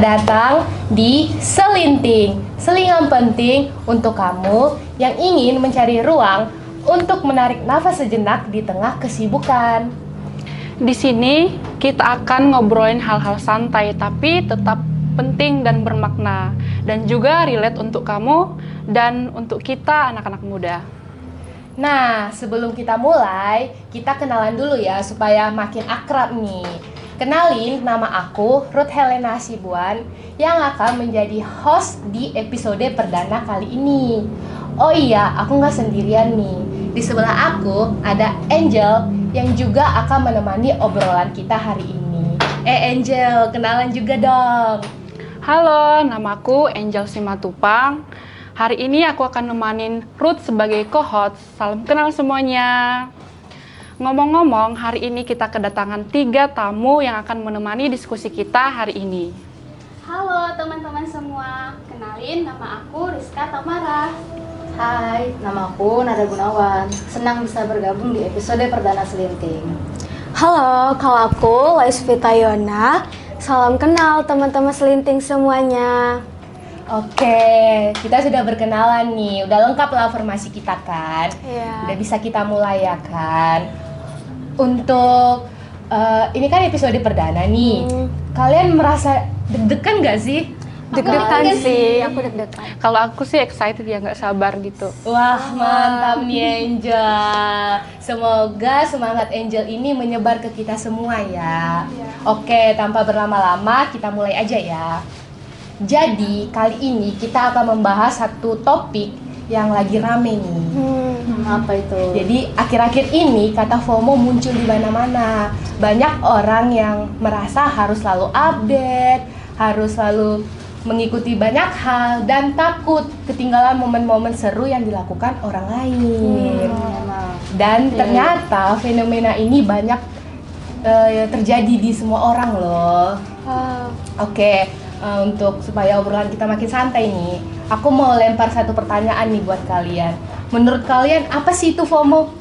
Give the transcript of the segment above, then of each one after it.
datang di Selinting, selingan penting untuk kamu yang ingin mencari ruang untuk menarik nafas sejenak di tengah kesibukan. Di sini kita akan ngobrolin hal-hal santai tapi tetap penting dan bermakna, dan juga relate untuk kamu dan untuk kita anak-anak muda. Nah, sebelum kita mulai, kita kenalan dulu ya supaya makin akrab nih. Kenalin, nama aku Ruth Helena Sibuan yang akan menjadi host di episode perdana kali ini. Oh iya, aku nggak sendirian nih. Di sebelah aku ada Angel yang juga akan menemani obrolan kita hari ini. Angel, kenalan juga dong. Halo, namaku Angel Simatupang. Hari ini aku akan nemanin Ruth sebagai co-host. Salam kenal semuanya. Ngomong-ngomong, hari ini kita kedatangan 3 tamu yang akan menemani diskusi kita hari ini. Halo teman-teman semua, kenalin nama aku Rizka Tamara. Hai, nama aku Nada Gunawan. Senang bisa bergabung di episode perdana Selinting. Halo, kalau aku Lois Vitayona. Salam kenal teman-teman Selinting semuanya. Oke, kita sudah berkenalan nih, udah lengkap lah formasi kita kan. Iya. Udah bisa kita mulai ya kan. Untuk ini kan episode perdana nih. Kalian merasa deg-degan gak sih? Deg-degan sih, aku deg-degan. Kalau aku sih excited ya, nggak sabar gitu. Wah, mantap nih Angel. Semoga semangat Angel ini menyebar ke kita semua ya. Oke, tanpa berlama-lama kita mulai aja ya. Jadi, kali ini kita akan membahas satu topik yang lagi rame nih. Apa itu? Jadi akhir-akhir ini kata FOMO muncul di mana-mana. Banyak orang yang merasa harus selalu update, harus selalu mengikuti banyak hal dan takut ketinggalan momen-momen seru yang dilakukan orang lain. Dan ternyata fenomena ini banyak terjadi di semua orang loh. Oke, untuk supaya obrolan kita makin santai nih, aku mau lempar satu pertanyaan nih buat kalian. Menurut kalian apa sih itu FOMO?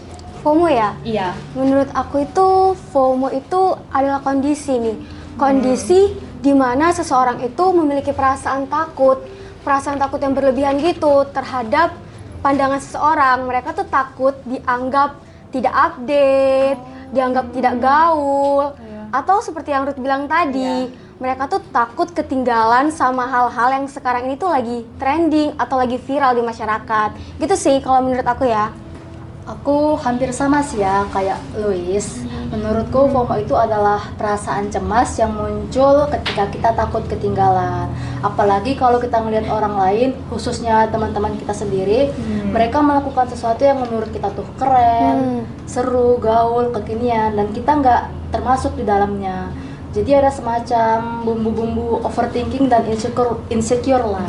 FOMO ya? Iya. Menurut aku itu FOMO itu adalah kondisi nih. Kondisi di mana seseorang itu memiliki perasaan takut yang berlebihan gitu terhadap pandangan seseorang. Mereka tuh takut dianggap tidak update, dianggap tidak gaul, atau seperti yang Ruth bilang tadi, mereka tuh takut ketinggalan sama hal-hal yang sekarang ini tuh lagi trending atau lagi viral di masyarakat. Gitu sih kalau menurut aku ya. Aku hampir sama sih ya kayak Louis. Menurutku FOMO itu adalah perasaan cemas yang muncul ketika kita takut ketinggalan. Apalagi kalau kita melihat orang lain, khususnya teman-teman kita sendiri, mereka melakukan sesuatu yang menurut kita tuh keren, seru, gaul, kekinian, dan kita nggak termasuk di dalamnya. Jadi ada semacam bumbu-bumbu overthinking dan insecure lah.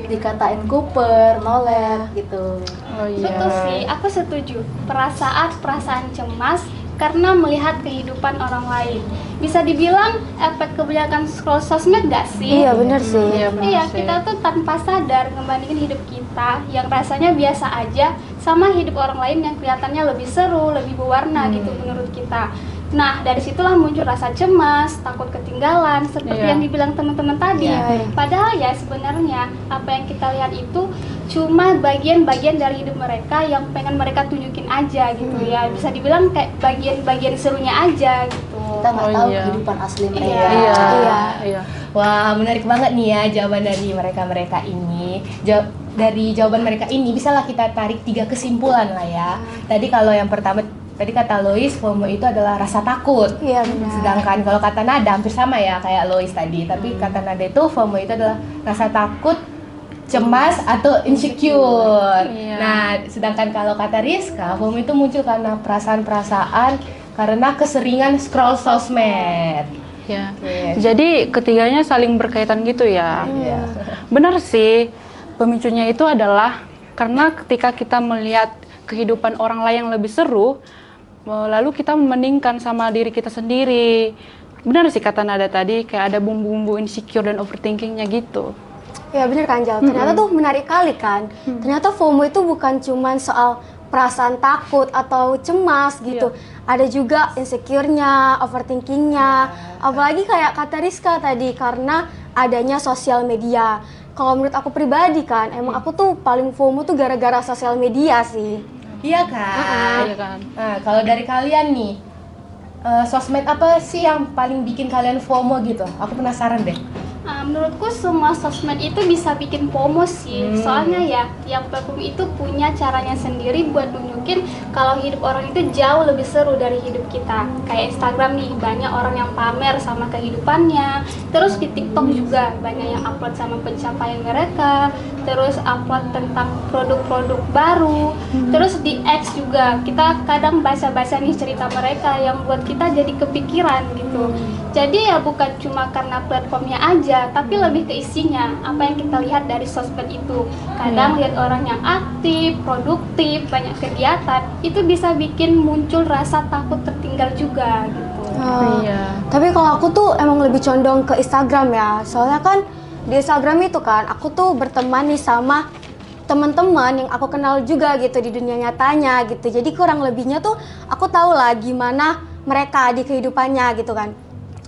Dikatain kuper, nolep gitu. Oh iya. Betul sih, aku setuju. Perasaan cemas karena melihat kehidupan orang lain. Bisa dibilang efek kebanyakan scroll sosmed gak sih? Iya benar sih. Iya, kita tuh tanpa sadar ngebandingin hidup kita yang rasanya biasa aja sama hidup orang lain yang kelihatannya lebih seru, lebih berwarna gitu menurut kita. Nah, dari situlah muncul rasa cemas, takut ketinggalan, seperti yang dibilang teman-teman tadi. Padahal ya sebenarnya apa yang kita lihat itu cuma bagian-bagian dari hidup mereka yang pengen mereka tunjukin aja gitu ya. Bisa dibilang kayak bagian-bagian serunya aja gitu. Kita nggak tahu kehidupan asli mereka. Iya. Wah, menarik banget nih ya jawaban dari mereka-mereka ini. Dari jawaban mereka ini bisalah kita tarik 3 kesimpulan lah ya. Tadi kalau yang pertama, tadi kata Lois, FOMO itu adalah rasa takut. Iya benar. Sedangkan kalau kata Nada hampir sama ya kayak Lois tadi. Tapi kata Nada itu FOMO itu adalah rasa takut, cemas atau insecure. Nah, sedangkan kalau kata Rizka, FOMO itu muncul karena perasaan-perasaan karena keseringan scroll sosmed. Ya. Jadi ketiganya saling berkaitan gitu ya. Benar sih. Pemicunya itu adalah karena ketika kita melihat kehidupan orang lain yang lebih seru, lalu kita membandingkan sama diri kita sendiri. Benar sih kata Nada tadi, kayak ada bumbu-bumbu insecure dan overthinkingnya gitu. Ya benar kan Jal, ternyata tuh menarik kali kan. Ternyata FOMO itu bukan cuma soal perasaan takut atau cemas gitu. ada juga insecure-nya, overthinking-nya. Apalagi kayak kata Rizka tadi, karena adanya sosial media. Kalau menurut aku pribadi kan, emang aku tuh paling FOMO tuh gara-gara sosial media sih. Iya kan? Iya kan. Nah, kalau dari kalian nih, sosmed apa sih yang paling bikin kalian FOMO gitu? Aku penasaran deh. Menurutku semua sosmed itu bisa bikin FOMO sih. Soalnya ya, tiap platform itu punya caranya sendiri buat nunjukin kalau hidup orang itu jauh lebih seru dari hidup kita. Kayak Instagram nih, banyak orang yang pamer sama kehidupannya. Terus di TikTok juga banyak yang upload sama pencapaian mereka. Terus upload tentang produk-produk baru. Terus di X juga kita kadang baca-baca nih cerita mereka yang buat kita jadi kepikiran gitu. Jadi ya bukan cuma karena platformnya aja, tapi lebih ke isinya, apa yang kita lihat dari sosmed itu. Kadang lihat orang yang aktif, produktif, banyak kegiatan, itu bisa bikin muncul rasa takut tertinggal juga gitu. Iya. Tapi kalau aku tuh emang lebih condong ke Instagram ya. Soalnya kan di Instagram itu kan aku tuh berteman nih sama teman-teman yang aku kenal juga gitu di dunia nyatanya gitu. Jadi kurang lebihnya tuh aku tahu lah gimana mereka di kehidupannya gitu kan.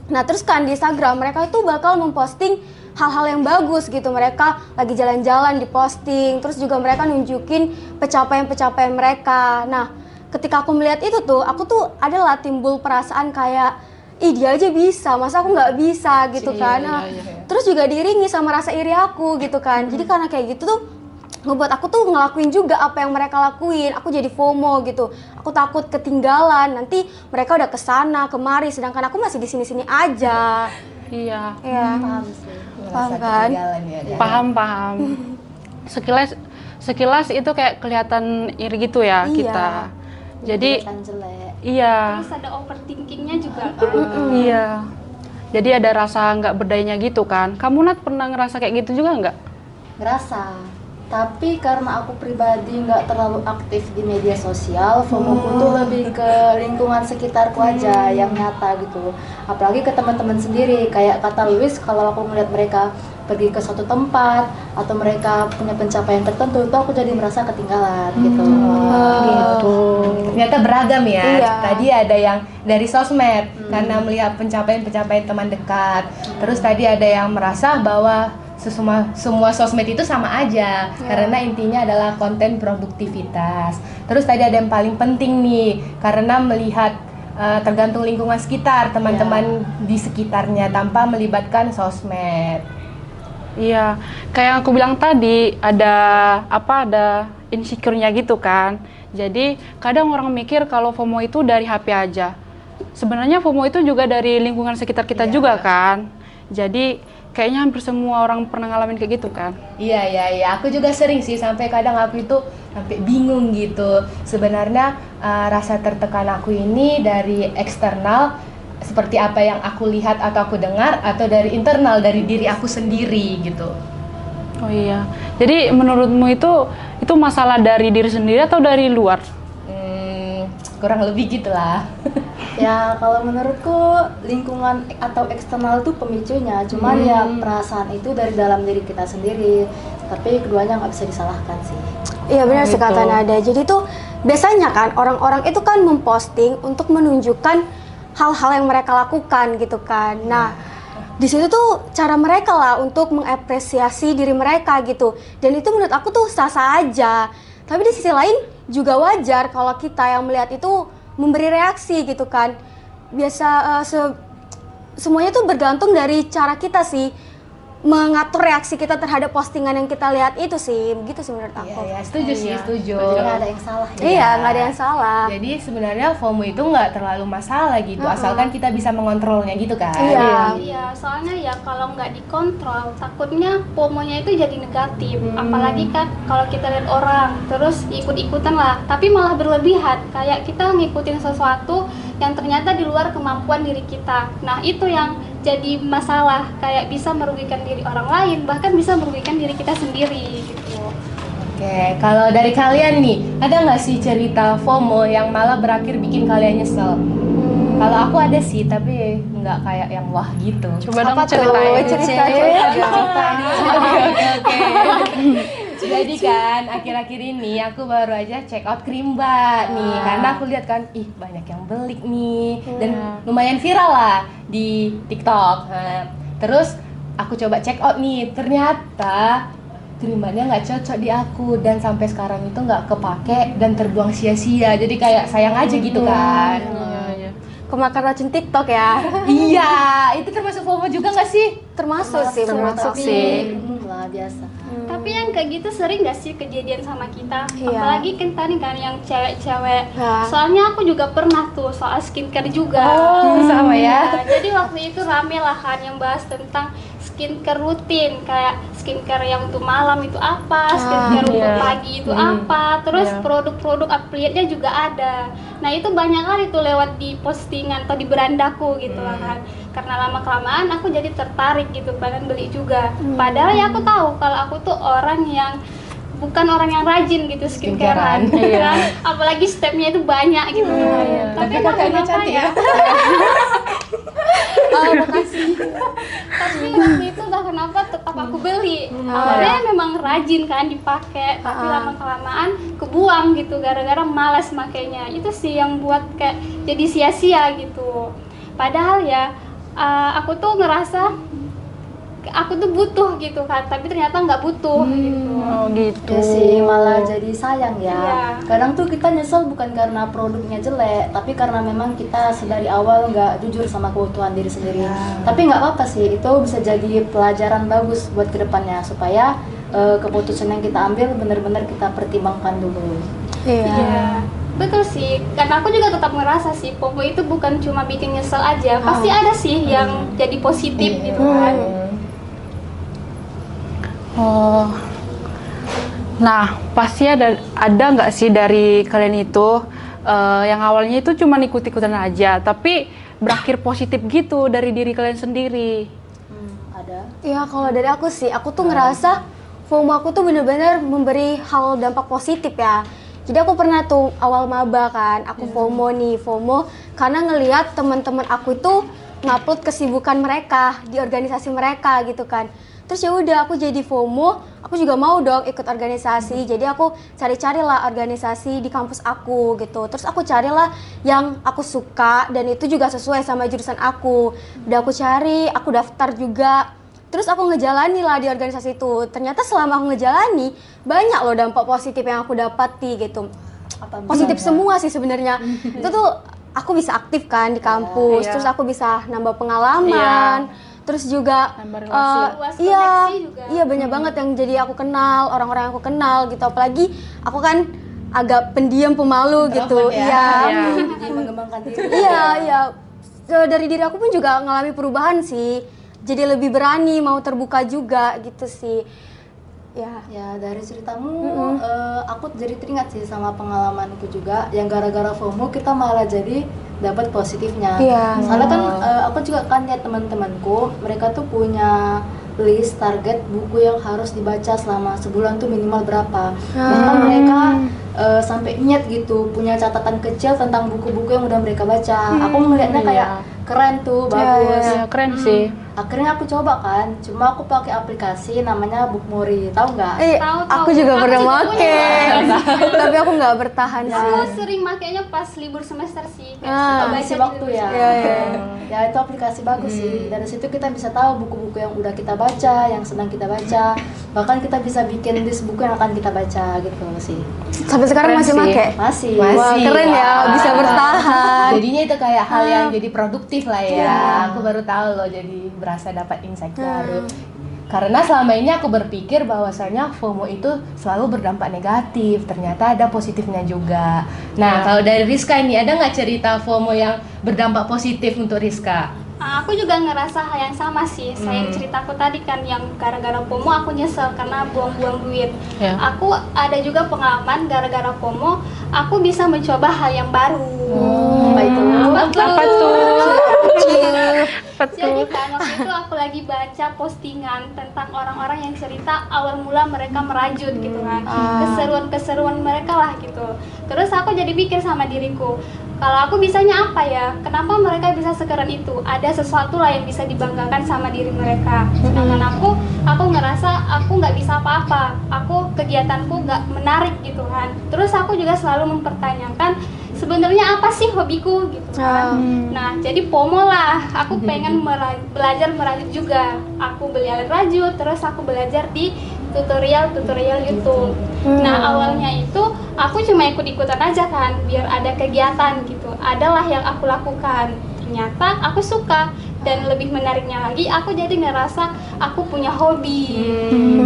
Nah terus kan di Instagram mereka itu bakal memposting hal-hal yang bagus gitu. Mereka lagi jalan-jalan diposting, terus juga mereka nunjukin pencapaian-pencapaian mereka. Nah ketika aku melihat itu tuh, aku tuh adalah timbul perasaan kayak, ih dia aja bisa, masa aku nggak bisa gitu kan. Nah, terus juga diiringi sama rasa iri aku gitu kan. Jadi karena kayak gitu tuh ngebuat aku tuh ngelakuin juga apa yang mereka lakuin. Aku jadi FOMO gitu. Aku takut ketinggalan. Nanti mereka udah kesana kemari, sedangkan aku masih di sini-sini aja. Iya. Ya. Paham sih. Paham kan? Paham. Sekilas itu kayak kelihatan iri gitu ya Iya. kita. Jadi Kelihatan jelek. iya. Terus ada overthinkingnya juga kan. Iya. Jadi ada rasa nggak berdayanya gitu kan. Kamu Nat pernah ngerasa kayak gitu juga nggak? Ngerasa. Tapi karena aku pribadi nggak terlalu aktif di media sosial, FOMO-ku tuh lebih ke lingkungan sekitarku aja yang nyata gitu. Apalagi ke teman-teman sendiri, kayak kata Luis, kalau aku ngeliat mereka pergi ke suatu tempat atau mereka punya pencapaian tertentu, itu aku jadi merasa ketinggalan gitu. Gitu. Ternyata beragam ya. Iya. Tadi ada yang dari sosmed karena melihat pencapaian-pencapaian teman dekat. Terus tadi ada yang merasa bahwa semua sosmed itu sama aja karena intinya adalah konten produktivitas. Terus tadi ada yang paling penting nih karena melihat tergantung lingkungan sekitar, teman-teman di sekitarnya tanpa melibatkan sosmed. Iya, kayak yang aku bilang tadi ada insecure-nya gitu kan. Jadi kadang orang mikir kalau FOMO itu dari HP aja. Sebenarnya FOMO itu juga dari lingkungan sekitar kita juga kan. Jadi kayaknya hampir semua orang pernah ngalamin kayak gitu kan. Iya. Aku juga sering sih sampai kadang aku itu sampai bingung gitu. Sebenarnya rasa tertekan aku ini dari eksternal seperti apa yang aku lihat atau aku dengar atau dari internal dari diri aku sendiri gitu. Oh iya. Jadi menurutmu itu masalah dari diri sendiri atau dari luar? Kurang lebih gitulah. Ya kalau menurutku lingkungan atau eksternal itu pemicunya, cuman ya perasaan itu dari dalam diri kita sendiri. Tapi keduanya nggak bisa disalahkan sih. Iya benar Gitu. sih kata Nada. Jadi tuh biasanya kan orang-orang itu kan memposting untuk menunjukkan hal-hal yang mereka lakukan gitu kan. Nah, di situ tuh cara mereka lah untuk mengapresiasi diri mereka gitu. Dan itu menurut aku tuh sah-sah aja. Tapi di sisi lain juga wajar kalau kita yang melihat itu memberi reaksi gitu kan. Biasa semuanya tuh bergantung dari cara kita sih mengatur reaksi kita terhadap postingan yang kita lihat itu sih. Begitu sih menurut aku. Iya, setuju sih, setuju. Jadi nggak ada yang salah ya. Iya, nggak ada yang salah. Jadi sebenarnya FOMO itu nggak terlalu masalah gitu, asalkan kita bisa mengontrolnya gitu kan. Iya. Iya, soalnya ya kalau nggak dikontrol, takutnya FOMO-nya itu jadi negatif. Apalagi kan kalau kita lihat orang, terus ikut-ikutan lah, tapi malah berlebihan. Kayak kita ngikutin sesuatu yang ternyata di luar kemampuan diri kita. Nah, itu yang jadi masalah, kayak bisa merugikan diri orang lain, bahkan bisa merugikan diri kita sendiri gitu. Oke, kalau dari kalian nih, ada nggak sih cerita FOMO yang malah berakhir bikin kalian nyesel? Kalau aku ada sih, tapi nggak kayak yang wah gitu. Coba dong Apa tuh? ceritain. Cerita. Oke. Jadi kan akhir-akhir ini aku baru aja check out Krimba nih, karena aku lihat kan, ih banyak yang beli nih dan lumayan viral lah di TikTok. Nah, terus aku coba check out nih, ternyata Krimbanya nggak cocok di aku dan sampai sekarang itu nggak kepake dan terbuang sia-sia. Jadi kayak sayang aja gitu kan. Kemakan racun TikTok ya. Iya, itu termasuk FOMO juga nggak sih? Termasuk sih, termasuk menurut sih. Lah biasa. Tapi yang kayak gitu sering gak sih kejadian sama kita? Iya. Apalagi kan tadi kan yang cewek-cewek. Ya. Soalnya aku juga pernah tuh soal skincare juga. Sama ya. Nah, jadi waktu itu rame lah kan yang bahas tentang skincare rutin, kayak skincare yang untuk malam itu apa, skincare untuk iya. pagi itu apa, terus produk-produk affiliate-nya juga ada. Nah itu banyak kali tuh lewat di postingan atau di berandaku gitu lah kan. Karena lama-kelamaan aku jadi tertarik gitu, pengen beli juga. Padahal ya aku tahu kalau aku tuh orang yang bukan orang yang rajin gitu skincarean, kan? Apalagi stepnya itu banyak gitu. Tapi kakaknya cantik ya. makasih. Tapi waktu itu entah kenapa tetap aku beli. Awalnya memang rajin kan dipakai, tapi lama-kelamaan kebuang gitu gara-gara malas makainya. Itu sih yang buat kayak jadi sia-sia gitu. Padahal ya aku tuh ngerasa aku tuh butuh gitu kan, tapi ternyata nggak butuh gitu. Oh gitu. Ya sih, malah jadi sayang ya. Iya. Kadang tuh kita nyesel bukan karena produknya jelek, tapi karena memang kita sedari awal nggak jujur sama kebutuhan diri sendiri. Tapi nggak apa-apa sih, itu bisa jadi pelajaran bagus buat kedepannya supaya keputusan yang kita ambil benar-benar kita pertimbangkan dulu. Iya. Betul sih, karena aku juga tetap ngerasa sih FOMO itu bukan cuma bikin nyesel aja, pasti ada sih yang jadi positif gitu kan. Oh. Nah, pasti ada nggak sih dari kalian itu yang awalnya itu cuma ikut-ikutan aja, tapi berakhir positif gitu dari diri kalian sendiri? Ada. Ya kalau dari aku sih, aku tuh ngerasa FOMO aku tuh bener-bener memberi hal dampak positif ya. Jadi aku pernah tuh awal maba kan, aku FOMO karena ngelihat teman-teman aku itu ngupload kesibukan mereka di organisasi mereka gitu kan. Terus ya udah aku jadi FOMO, aku juga mau dong ikut organisasi. Jadi aku cari-carilah organisasi di kampus aku gitu. Terus aku carilah yang aku suka dan itu juga sesuai sama jurusan aku. Udah aku cari, aku daftar juga. Terus aku ngejalani lah di organisasi itu. Ternyata selama aku ngejalani, banyak loh dampak positif yang aku dapati gitu. Positif semua sih sebenarnya. Itu tuh aku bisa aktif kan di kampus, terus aku bisa nambah pengalaman. Terus juga iya banyak banget yang jadi aku kenal, orang-orang yang aku kenal gitu. Apalagi aku kan agak pendiam, pemalu gitu. Jadi mengembangkan diri. Iya. Dari diri aku pun juga ngalami perubahan sih. Jadi lebih berani, mau terbuka juga gitu sih. Ya dari ceritamu aku jadi teringat sih sama pengalamanku juga yang gara-gara FOMO kita malah jadi dapat positifnya. Soalnya kan aku juga kan lihat teman-temanku, mereka tuh punya list target buku yang harus dibaca selama sebulan tuh minimal berapa. Bahkan mereka sampai niat gitu punya catatan kecil tentang buku-buku yang udah mereka baca. Aku melihatnya kayak keren tuh, bagus. Keren sih. Akhirnya aku coba kan, cuma aku pakai aplikasi namanya Bookmori, tahu nggak? Tahu. Aku juga pernah make, punya. tapi aku nggak bertahan sih. Aku sering makainya pas libur semester sih, kayak suka baca Isi gitu. waktu ya. Ya itu aplikasi bagus sih. Dari situ kita bisa tahu buku-buku yang udah kita baca, yang sedang kita baca. Bahkan kita bisa bikin list buku yang akan kita baca gitu sih. Sampai sekarang masih make? Masih. Wah, keren ya, bisa bertahan. Jadinya itu kayak hal yang jadi produktif lah ya. Aku baru tahu loh, jadi berasa dapat insight baru. Karena selama ini aku berpikir bahwasanya FOMO itu selalu berdampak negatif. Ternyata ada positifnya juga. Nah, kalau dari Rizka ini ada nggak cerita FOMO yang berdampak positif untuk Rizka? Aku juga ngerasa hal yang sama sih. Saya ceritaku tadi kan yang gara-gara FOMO aku nyesel karena buang-buang duit. Aku ada juga pengalaman gara-gara FOMO, aku bisa mencoba hal yang baru. Apa tuh? Jadi kan waktu itu aku lagi baca postingan tentang orang-orang yang cerita awal mula mereka merajut gitu kan, keseruan-keseruan mereka lah gitu. Terus aku jadi pikir sama diriku, kalau aku bisanya apa ya? Kenapa mereka bisa sekeren itu? Ada sesuatu lah yang bisa dibanggakan sama diri mereka. Sedangkan aku ngerasa aku nggak bisa apa-apa. Aku kegiatanku nggak menarik gitu kan. Terus aku juga selalu mempertanyakan sebenarnya apa sih hobiku gitu kan. Nah, jadi FOMO lah. Aku pengen belajar merajut juga. Aku beli alat rajut, terus aku belajar di tutorial YouTube. Nah, awalnya itu aku cuma ikut-ikutan aja kan, biar ada kegiatan gitu. Adalah yang aku lakukan. Ternyata aku suka, dan lebih menariknya lagi aku jadi ngerasa aku punya hobi.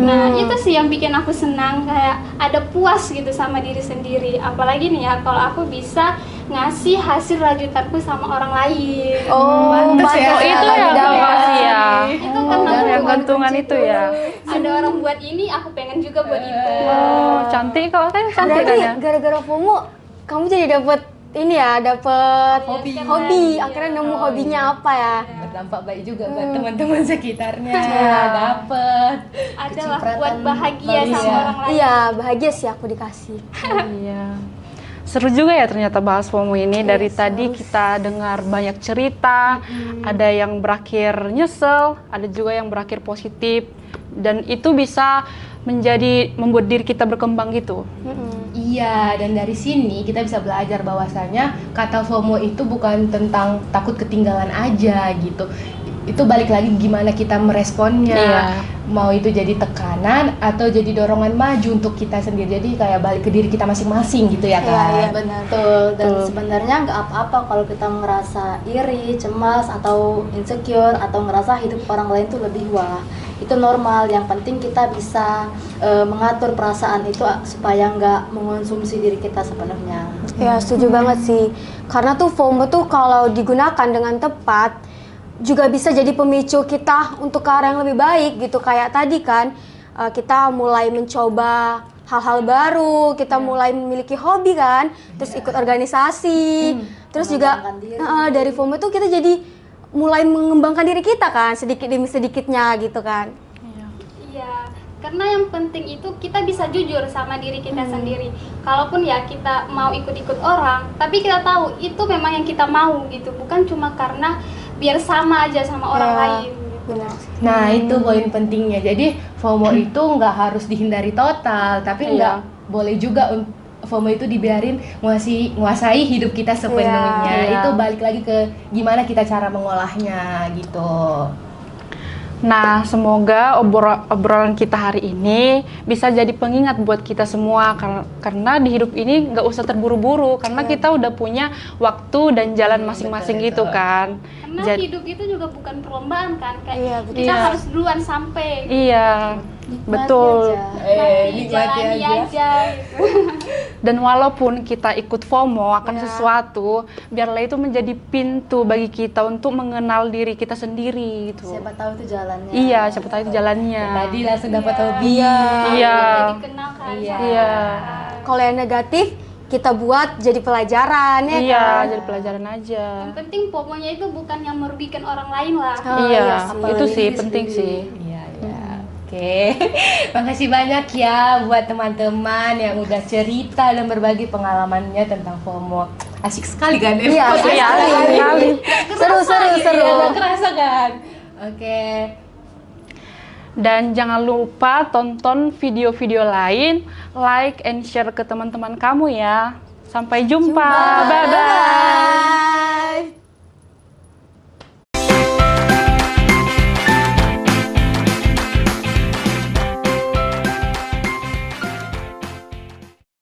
Nah, itu sih yang bikin aku senang, kayak ada puas gitu sama diri sendiri. Apalagi nih ya kalau aku bisa ngasih hasil rajutanku sama orang lain. Pantes ya. Itu ya pasti ya. Itu karena Dari aku gantungan itu ya. ada orang buat ini, aku pengen juga buat itu. Oh, cantik kalau kan cantik kan Berarti ya. gara-gara FOMO kamu jadi dapet ini ya, dapet hobi. Akhirnya nemu hobinya apa ya? Berdampak baik juga buat teman-teman sekitarnya. Dapet Adalah kecipratan buat bahagia bagus sama ya. orang lain. Iya, bahagia sih aku dikasih. Iya. Seru juga ya ternyata bahas FOMO ini. Dari tadi kita dengar banyak cerita, ada yang berakhir nyesel, ada juga yang berakhir positif, dan itu bisa membuat diri kita berkembang gitu. Iya, dan dari sini kita bisa belajar bahwasanya kata FOMO itu bukan tentang takut ketinggalan aja gitu. Itu balik lagi gimana kita meresponnya. Iya. Mau itu jadi tekanan atau jadi dorongan maju untuk kita sendiri. Jadi kayak balik ke diri kita masing-masing gitu ya kan. Iya benar. Betul. Dan sebenarnya nggak apa-apa kalau kita ngerasa iri, cemas atau insecure atau ngerasa hidup orang lain tuh lebih wah. Itu normal. Yang penting kita bisa mengatur perasaan itu supaya nggak mengonsumsi diri kita sepenuhnya. Ya, setuju banget sih. Karena tuh FOMO tuh kalau digunakan dengan tepat juga bisa jadi pemicu kita untuk ke arah yang lebih baik gitu. Kayak tadi kan kita mulai mencoba hal-hal baru, kita mulai memiliki hobi kan, terus ikut organisasi, terus juga Mengembangkan diri. dari FOMO tuh kita jadi mulai mengembangkan diri kita kan, sedikit demi sedikitnya gitu kan. Iya, karena yang penting itu kita bisa jujur sama diri kita sendiri. Kalaupun ya kita mau ikut-ikut orang, tapi kita tahu itu memang yang kita mau gitu, bukan cuma karena biar sama aja sama orang lain. Benar. Nah, itu poin pentingnya. Jadi FOMO itu nggak harus dihindari total, tapi nggak boleh juga FOMO itu dibiarin nguasai hidup kita sepenuhnya. Iya. Itu balik lagi ke gimana kita cara mengolahnya gitu. Nah, semoga obrolan kita hari ini bisa jadi pengingat buat kita semua, karena di hidup ini nggak usah terburu-buru, karena kita udah punya waktu dan jalan masing-masing gitu kan. Karena hidup itu juga bukan perlombaan kan, kayak kita Iya. harus duluan sampai. Iya, betul. Nikmati Jalani aja gitu. Dan walaupun kita ikut FOMO akan sesuatu, biarlah itu menjadi pintu bagi kita untuk mengenal diri kita sendiri gitu. Siapa tahu itu jalannya. Iya, siapa tahu itu jalannya. Tadi langsung dapat hobi. Iya. Jadi kenal kan. Iya. Kalau yang negatif kita buat jadi pelajaran ya Iya, kan. jadi pelajaran aja. Yang penting pokoknya itu bukan yang merugikan orang lain lah. Iya, apalagi itu sih diri penting sendiri. sih. Iya, iya. Oke. Makasih banyak ya buat teman-teman yang udah cerita dan berbagi pengalamannya tentang FOMO. Asik sekali kan? Iya, asik Iya, sekali. Seru. Iya, gak kerasa kan? Oke. Dan jangan lupa tonton video-video lain, like and share ke teman-teman kamu ya. Sampai jumpa. Bye-bye.